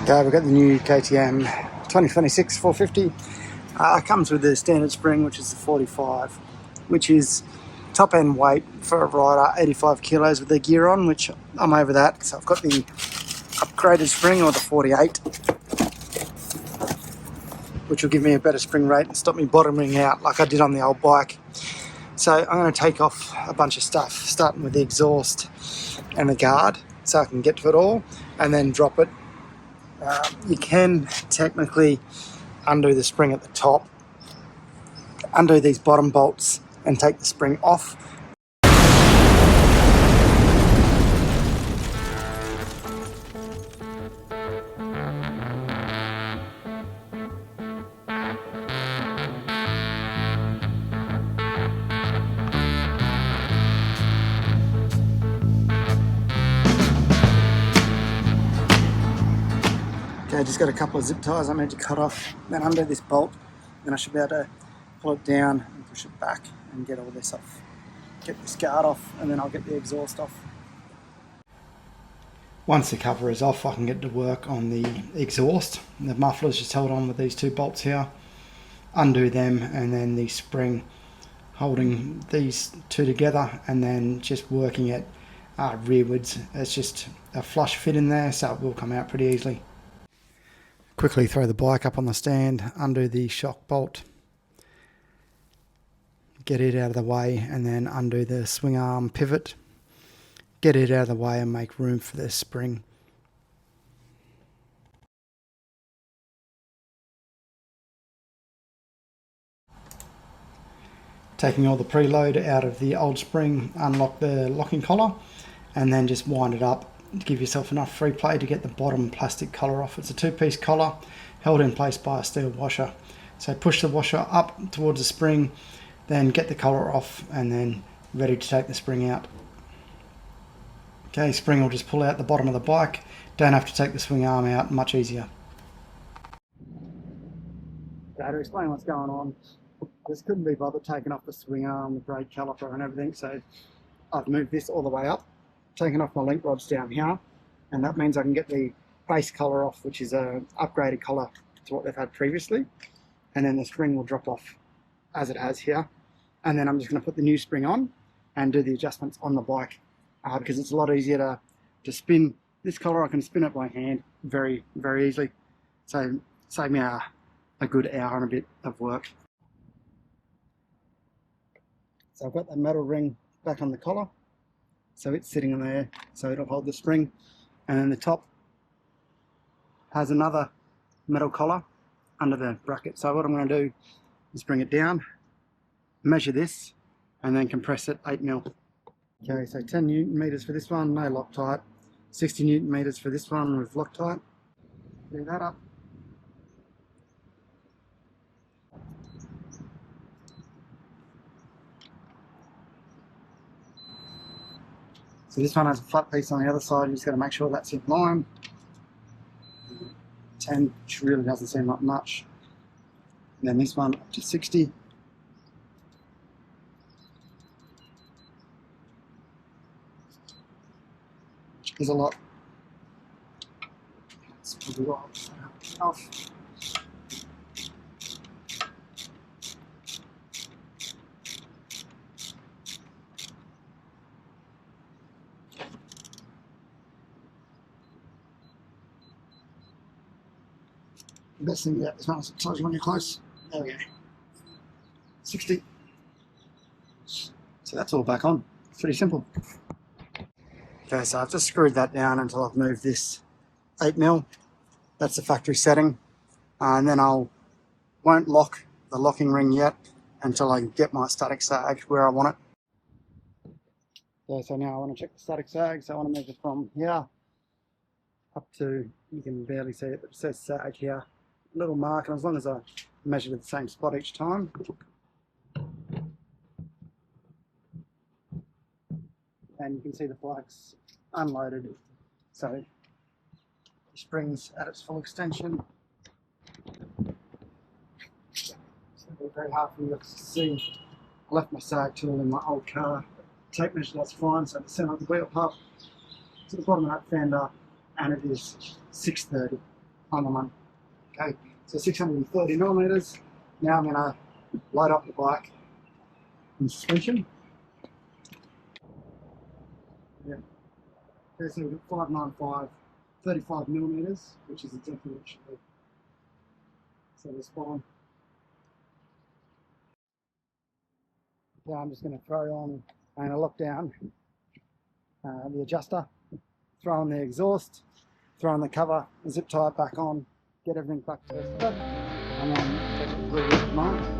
Okay, we've got the new KTM450 450. Comes with the standard spring, which is the 45, which is top end weight for a rider, 85 kilos with the gear on, which I'm over that. So I've got the upgraded spring, or the 48, which will give me a better spring rate and stop me bottoming out like I did on the old bike. So I'm going to take off a bunch of stuff, starting with the exhaust and the guard, so I can get to it all, and then drop it. You can technically undo the spring at the top, undo these bottom bolts and take the spring off. Okay, just got a couple of zip ties I need to cut off, then undo this bolt, then I should be able to pull it down and push it back and get all this off. Get this guard off, and then I'll get the exhaust off. Once the cover is off, I can get to work on the exhaust. The muffler's just held on with these two bolts here. Undo them, and then the spring holding these two together, and then just working it rearwards. It's just a flush fit in there, so it will come out pretty easily. Quickly throw the bike up on the stand, undo the shock bolt, get it out of the way, and then undo the swing arm pivot, get it out of the way and make room for the spring. Taking all the preload out of the old spring, unlock the locking collar, and then just wind it up to give yourself enough free play to get the bottom plastic collar off. It's a two-piece collar held in place by a steel washer. So push the washer up towards the spring, then get the collar off, and then ready to take the spring out. Okay, spring will just pull out the bottom of the bike. Don't have to take the swing arm out, much easier. To explain what's going on, just couldn't be bothered taking off the swing arm, the brake caliper and everything, so I've moved this all the way up, taken off my link rods down here, and that means I can get the base collar off, which is a upgraded collar to what they've had previously, and then the spring will drop off as it has here, and then I'm just going to put the new spring on and do the adjustments on the bike, because it's a lot easier to spin this collar. I can spin it by hand very easily, so save me a good hour and a bit of work. So I've got that metal ring back on the collar, so it's sitting in there, so it'll hold the spring, and then the top has another metal collar under the bracket. So what I'm going to do is bring it down, measure this, and then compress it 8mm. Okay, so 10 Newton meters for this one, no Loctite. 60 Newton meters for this one with Loctite. Do that up. So this one has a flat piece on the other side, you just got to make sure that's in line. 10, which really doesn't seem like much. And then this one up to 60. Which is a lot. That's probably right. Off. The best thing to get is not as close when you're close. There we go. 60. So that's all back on. It's pretty simple. Okay, so I've just screwed that down until I've moved this 8mm. That's the factory setting. And then won't lock the locking ring yet until I get my static sag where I want it. Okay, so now I want to check the static sag. So I want to measure from here up to, you can barely see it, but it says sag here. Little mark, and as long as I measure at the same spot each time, and you can see the bike's unloaded, so the spring's at its full extension. So it'll be very hard for you to see. I left my sag tool in my old car. Tape measure, that's fine, so the center of the wheel hub to the bottom of that fender, and it is 630. on the month. Okay, so 630 millimeters. Now I'm going to load up the bike and suspension. Yeah. Okay, so we've got 595, 35 millimeters, which is exactly what it should be. So we're spot on. Now I'm just going to throw on and lock down the adjuster, throw on the exhaust, throw on the cover, zip tie it back on, get everything back to the spot, and then we'll get mine.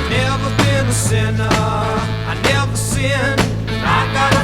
Never been a sinner, I never sinned. I got